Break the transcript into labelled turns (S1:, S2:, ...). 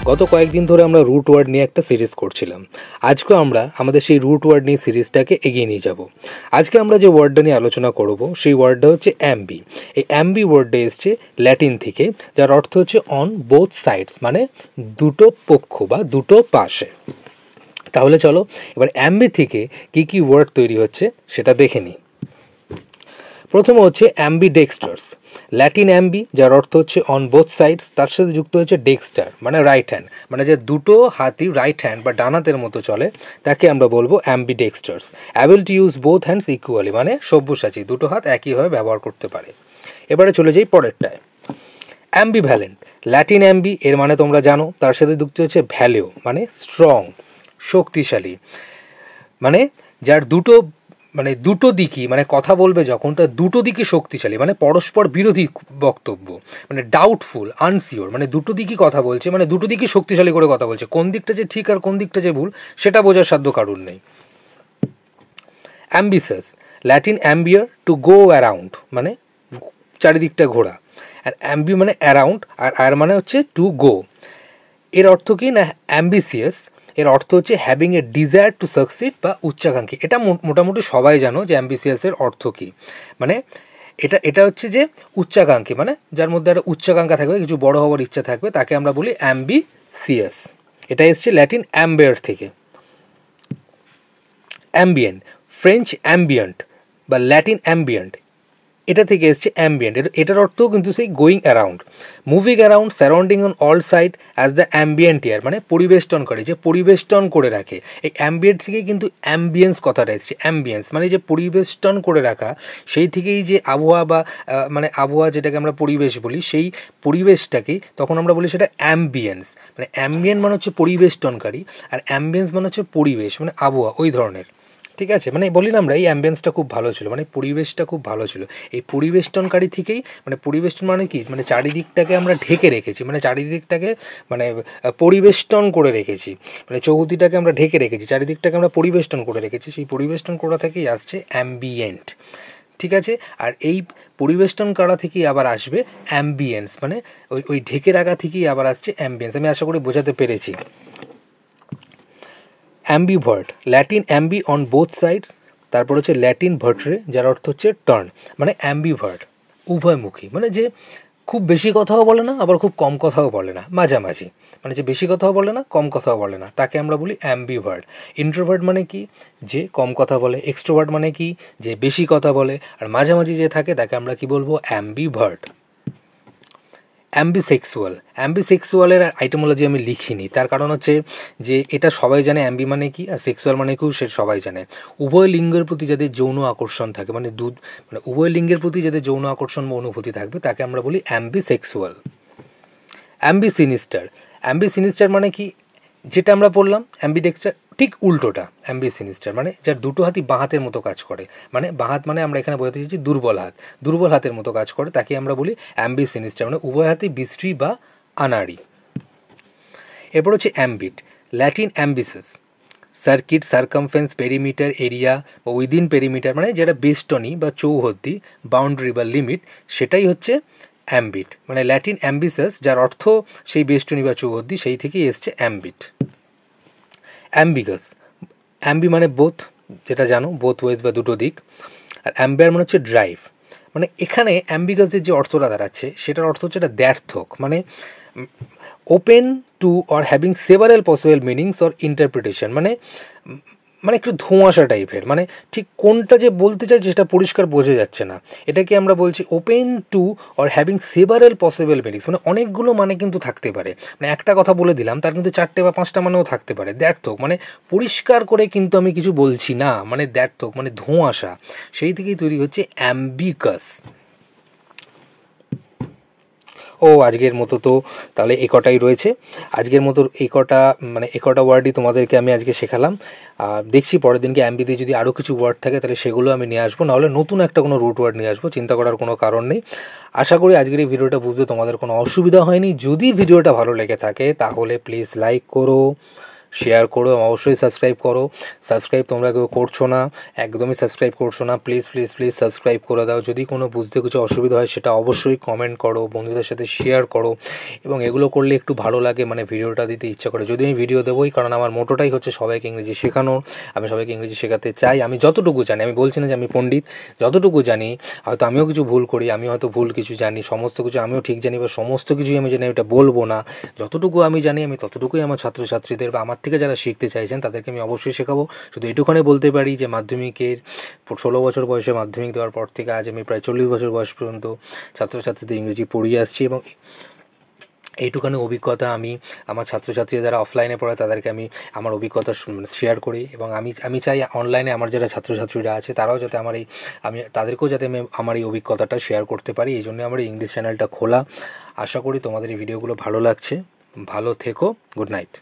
S1: গত কয়েকদিন ধরে আমরা রুট ওয়ার্ড নিয়ে একটা সিরিজ করছিলাম। আজকেও আমরা আমাদের সেই রুট ওয়ার্ড নিয়ে সিরিজটাকে এগিয়ে নিয়ে যাব। আজকে আমরা যে ওয়ার্ডটা নিয়ে আলোচনা করব সেই ওয়ার্ডটা হচ্ছে অ্যাম্বি। এই অ্যাম্বি ওয়ার্ডটা এসছে ল্যাটিন থেকে, যার অর্থ হচ্ছে অন বোথ সাইডস, মানে দুটো পক্ষ বা দুটো পাশে। তাহলে চলো এবার অ্যাম্বি থেকে কি কি ওয়ার্ড তৈরি হচ্ছে সেটা দেখে নিই। প্রথমে হচ্ছে অ্যাম্বিডেক্সটার্স, ল্যাটিন অ্যাম্বি যার অর্থ হচ্ছে অন বোথ সাইডস, তার সাথে যুক্ত হচ্ছে ডেক্সটার মানে রাইট হ্যান্ড, মানে যে দুটো হাতই রাইট হ্যান্ড বা ডান হাতের মতো চলে তাকে আমরা বলবো ambidexters. Able to use both hands equally, মানে সব্যসাচী, দুটো হাত একইভাবে ব্যবহার করতে পারে। এবারে চলে যাই পরেরটায়, অ্যাম্বিভ্যালেন্ট, ল্যাটিন অ্যাম্বি এর মানে তোমরা জানো, তার সাথে যুক্ত হচ্ছে ভ্যালিউ মানে স্ট্রং, শক্তিশালী, মানে যার দুটো দিকই, মানে কথা বলবে যখন তার দুটো দিকই শক্তিশালী, মানে পরস্পর বিরোধী বক্তব্য, মানে ডাউটফুল, আনসিওর, মানে দুটো দিকই কথা বলছে, মানে দুটো দিকই শক্তিশালী করে কথা বলছে, কোন দিকটা যে ঠিক আর কোন দিকটা যে ভুল সেটা বোঝার সাধ্য কারুর নেই। অ্যাম্বিসাস, ল্যাটিন অ্যাম্বিয়ার টু গো অ্যারাউন্ড, মানে চারিদিকটা ঘোরা, আর অ্যাম্বি মানে অ্যারাউন্ড, আর মানে হচ্ছে টু গো। এর অর্থ কি না, অ্যাম্বিসিয়াস এর অর্থ হচ্ছে having a desire to succeed বা উচ্চাকাঙ্ক্ষী। এটা মোটামুটি সবাই জানো যে অ্যাম্বিসিয়াসের অর্থ কী, মানে এটা হচ্ছে যে উচ্চাকাঙ্ক্ষী, মানে যার মধ্যে একটা উচ্চাকাঙ্ক্ষা থাকবে, কিছু বড় হওয়ার ইচ্ছা থাকবে, তাকে আমরা বলি অ্যাম্বিসিয়াস। এটা এসছে ল্যাটিন অ্যাম্বিয়ার থেকে। অ্যাম্বিয়েন্ট, ফ্রেঞ্চ অ্যাম্বিয়েন্ট বা ল্যাটিন অ্যাম্বিয়েন্ট, এটা থেকে এসছে অ্যাম্বিয়েন্ট। এটার অর্থও কিন্তু সেই going around, moving around, surrounding on all side as the ambient air, মানে পরিবেষ্টন করে, যে পরিবেষ্টন করে রাখে। এই অ্যাম্বিয়েন্ট থেকে কিন্তু অ্যাম্বিয়েন্স কথাটা এসছে। অ্যাম্বিয়েন্স মানে যে পরিবেষ্টন করে রাখা, সেই থেকেই যে আবহাওয়া বা মানে আবহাওয়া যেটাকে আমরা পরিবেশ বলি, সেই পরিবেশটাকেই তখন আমরা বলি সেটা অ্যাম্বিয়েন্স। মানে অ্যাম্বিয়েন্ট মানে হচ্ছে পরিবেষ্টনকারী, আর অ্যাম্বিয়েন্স মানে হচ্ছে পরিবেশ, মানে আবহাওয়া ওই ধরনের। ঠিক আছে, মানে বলি না আমরা এই অ্যাম্বিয়েন্সটা খুব ভালো ছিল, মানে পরিবেশটা খুব ভালো ছিল। এই পরিবেষ্টনকারী থেকেই, মানে পরিবেষ্টন মানে কি, মানে চারিদিকটাকে আমরা ঢেকে রেখেছি, মানে চারিদিকটাকে মানে পরিবেষ্টন করে রেখেছি, মানে চৌহদ্দিটাকে আমরা ঢেকে রেখেছি, চারিদিকটাকে আমরা পরিবেষ্টন করে রেখেছি, সেই পরিবেষ্টন করা থেকেই আসছে অ্যাম্বিয়েন্ট। ঠিক আছে, আর এই পরিবেষ্টন করা থেকেই আবার আসবে অ্যাম্বিয়েন্স, মানে ওই ঢেকে রাখা থেকেই আবার আসছে অ্যাম্বিয়েন্স। আমি আশা করি বোঝাতে পেরেছি। অ্যাম্বিভার্ট, Latin Aamby on both sides, তারপর হচ্ছে ল্যাটিন ভার্টরে যার অর্থ হচ্ছে টার্ন, মানে অ্যাম্বিভার্ট উভয়মুখী, মানে যে খুব বেশি কথাও বলে না আবার খুব কম কথাও বলে না, মাঝামাঝি, মানে যে বেশি কথাও বলে না কম কথাও বলে না, তাকে আমরা বলি অ্যাম্বিভার্ট। ইন্ট্রোভার্ট মানে কি, যে কম কথা বলে। এক্সট্রোভার্ট মানে কি, যে বেশি কথা বলে। আর মাঝামাঝি যে থাকে তাকে আমরা কি বলবো, অ্যাম্বিভার্ট। অ্যাম্বিসেক্সুয়াল, অ্যাম্বিসেক্সুয়ালের আইটেমোলজি আমি লিখিনি, তার কারণ হচ্ছে যে এটা সবাই জানে অ্যাম্বি মানে কি, আর সেক্সুয়াল মানে কিও সে সবাই জানে। উভয় লিঙ্গের প্রতি যাদের যৌন আকর্ষণ থাকে, মানে মানে উভয় লিঙ্গের প্রতি যাদের যৌন আকর্ষণ বা অনুভূতি থাকবে তাকে আমরা বলি অ্যাম্বিসেক্সুয়াল। অ্যাম্বিসিনিস্টার, অ্যাম্বিসিনিস্টার মানে কি, যেটা আমরা বললাম অ্যাম্বিডেক্সটার ঠিক উল্টোটা। অ্যাম্বিসিনিস্টার মানে যার দুটো হাতই বাঁ হাতের মতো কাজ করে, মানে বাঁ হাত মানে আমরা এখানে বোঝাতে চাইছি দুর্বল হাত, দুর্বল হাতের মতো কাজ করে, তাকে আমরা বলি অ্যাম্বিসিনিস্টার, মানে উভয় হাতই বিশ্রী বা আনাড়ি। এরপর হচ্ছে অ্যাম্বিট, ল্যাটিন অ্যাম্বিসাস, সার্কিট, সার্কামফারেন্স, পেরিমিটার, এরিয়া বা উইদিন পেরিমিটার, মানে যেটা বেষ্টনী বা চৌহদ্দি, বাউন্ডারি বা লিমিট, সেটাই হচ্ছে অ্যাম্বিট। মানে ল্যাটিন অ্যাম্বিসাস যার অর্থ সেই বেষ্টনী বা চৌহদ্দি, সেই থেকেই এসছে অ্যাম্বিট। অ্যাম্বিগাস, অ্যাম্বি মানে বোথ, যেটা জানো বোথ ওয়েজ বা দুটো দিক, আর অ্যাম্বিয়ার মানে হচ্ছে ড্রাইভ। মানে এখানে অ্যাম্বিগাসের যে অর্থটা দাঁড়াচ্ছে সেটার অর্থ হচ্ছে এটা দ্ব্যর্থক, মানে open to or having several possible meanings or interpretation, মানে মানে একটু ধোঁয়াশা টাইপের, মানে ঠিক কোনটা যে বলতে চাইছে সেটা পরিষ্কার বোঝা যাচ্ছে না। এটাকে আমরা বলছি open to or having several possible meanings, মানে অনেকগুলো মানে কিন্তু থাকতে পারে, মানে একটা কথা বলে দিলাম তার কিন্তু 4টে বা 5টা মানেও থাকতে পারে। দ্ব্যর্থক মানে পরিষ্কার করে কিন্তু আমি কিছু বলছি না, মানে দ্ব্যর্থক মানে ধোঁয়াশা, সেই থেকেই তৈরি হচ্ছে অ্যাম্বিগাস। ও আজকের মতো তো তাহলে এ কটাই রয়েছে। আজকের মতো এই কটা, মানে এ কটা ওয়ার্ডই তোমাদেরকে আমি আজকে শেখালাম। দেখছি পরের দিনকে অ্যাম্বিতে যদি আরও কিছু ওয়ার্ড থাকে তাহলে সেগুলো আমি নিয়ে আসবো, নাহলে নতুন একটা কোনো রুট ওয়ার্ড নিয়ে আসবো, চিন্তা করার কোনো কারণ নেই। আশা করি আজকের এই ভিডিওটা বুঝতে তোমাদের কোনো অসুবিধা হয়নি। যদি ভিডিওটা ভালো লেগে থাকে তাহলে প্লিজ লাইক করো, শেয়ার করো, অবশ্যই সাবস্ক্রাইব করো। সাবস্ক্রাইব তোমরা কেউ করছো না, একদমই সাবস্ক্রাইব করছো না, প্লিজ প্লিজ প্লিজ সাবস্ক্রাইব করে দাও। যদি কোনো বুঝতে কিছু অসুবিধা হয় সেটা অবশ্যই কমেন্ট করো, বন্ধুদের সাথে শেয়ার করো, এবং এগুলো করলে একটু ভালো লাগে, মানে ভিডিওটা দিতে ইচ্ছা করে। যদি আমি ভিডিও দেবোই, কারণ আমার মোটোটাই হচ্ছে সবাইকে ইংরেজি শেখানো। আমি সবাইকে ইংরেজি শেখাতে চাই, আমি যতটুকু জানি। আমি বলছি না যে আমি পণ্ডিত, যতটুকু জানি, হয়তো আমিও কিছু ভুল করি, আমি হয়তো ভুল কিছু জানি, সমস্ত কিছু আমিও ঠিক জানি বা সমস্ত কিছুই আমি জানি, এটা বলবো না। যতটুকু আমি জানি আমি ততটুকুই আমার ছাত্রছাত্রীদের বা আমার থেকে যারা শিখতে চাইছেন তাদেরকে আমি অবশ্যই শেখাবো। শুধু এটুখানি বলতে পারি যে মাধ্যমিকের 16 বছর বয়সে মাধ্যমিক দেওয়ার পর থেকে আজ আমি প্রায় 40 বছর বয়স পর্যন্ত ছাত্রছাত্রীদের ইংরেজি পড়িয়ে আসছি, এবং এইটুখানি অভিজ্ঞতা আমি আমার ছাত্রছাত্রীরা যারা অফলাইনে পড়ে তাদেরকে আমি আমার অভিজ্ঞতা শেয়ার করি। এবং আমি চাই অনলাইনে আমার যারা ছাত্রছাত্রীরা আছে তারাও যাতে আমি তাদেরকেও যাতে আমি আমার এই অভিজ্ঞতাটা শেয়ার করতে পারি। এই জন্য আমার এই ইংলিশ চ্যানেলটা খোলা। আশা করি তোমাদের এই ভিডিওগুলো ভালো লাগছে। ভালো থেকো। Good night.